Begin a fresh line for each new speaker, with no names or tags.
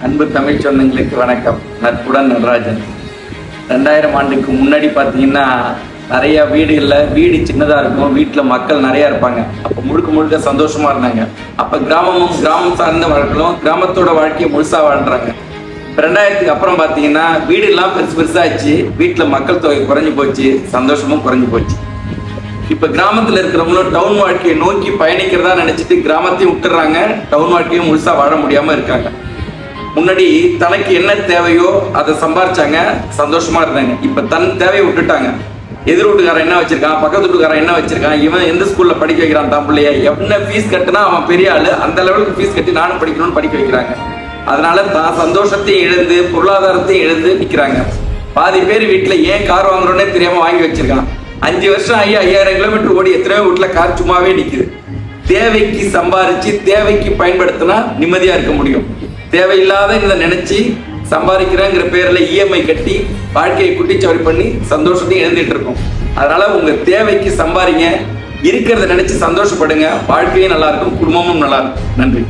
அன்பு தமிழ் சொந்தங்களுக்கு வணக்கம். நட்புடன் நடராஜன். 2000 ஆண்டுக்கு முன்னாடி பார்த்தீங்கன்னா நிறைய வீடு சின்னதாக இருக்கும், வீட்டில் மக்கள் நிறையா இருப்பாங்க. அப்போ முழுக்க சந்தோஷமா இருந்தாங்க. அப்போ கிராமம் சார்ந்த வாழ்க்கையும் கிராமத்தோட வாழ்க்கையை முழுசா வாழ்றாங்க. 2000க்கு அப்புறம் பார்த்தீங்கன்னா வீடுலாம் பெருசாச்சு, வீட்டில் மக்கள் தொகை குறைஞ்சி போச்சு, சந்தோஷமும் குறைஞ்சி போச்சு. இப்போ கிராமத்தில் இருக்கிறவங்களும் டவுன் வாழ்க்கையை நோக்கி பயணிக்கிறதா நினைச்சிட்டு கிராமத்தையும் விட்டுறாங்க, டவுன் வாழ்க்கையும் முழுசா வாழ முடியாம இருக்காங்க. முன்னாடி தனக்கு என்ன தேவையோ அதை சம்பாரிச்சாங்க, சந்தோஷமா இருந்தாங்க. இப்ப தன் தேவையை விட்டுட்டாங்க. எதிர் வீட்டுக்காரன் என்ன வச்சிருக்கான், பக்கத்து வீட்டுக்காரன் என்ன வச்சிருக்கான், இவன் எந்த ஸ்கூல்ல படிக்க வைக்கிறான் தான் பிள்ளைய, என்ன ஃபீஸ் கட்டுனா அவன் பெரிய ஆளு, அந்த லெவலுக்கு ஃபீஸ் கட்டி நானும் படிக்கணும்னு படிக்க வைக்கிறாங்க. அதனால தான் சந்தோஷத்தையும் இழந்து பொருளாதாரத்தையும் இழந்து நிற்கிறாங்க. பாதி பேர் வீட்டுல ஏன் கார் வாங்குறோன்னே தெரியாம வாங்கி வச்சிருக்கான். 5 வருஷம் 5000 கிலோமீட்டர் ஓடி எத்தனையோ வீட்டுல கார் சும்மாவே நிக்குது. தேவைக்கு சம்பாரிச்சு தேவைக்கு பயன்படுத்தினா நிம்மதியா இருக்க முடியும். தேவையில்லாத இதை நினைச்சு சம்பாதிக்கிறேங்கிற பேர்ல இஎம்ஐ கட்டி வாழ்க்கையை குட்டிச்சவரி பண்ணி சந்தோஷத்தையும் இழந்துட்டு இருக்கோம். அதனால உங்க தேவைக்கு சம்பாதிங்க, இருக்கிறத நினைச்சு சந்தோஷப்படுங்க. வாழ்க்கையும் நல்லா இருக்கும், குடும்பமும் நல்லா இருக்கும். நன்றி.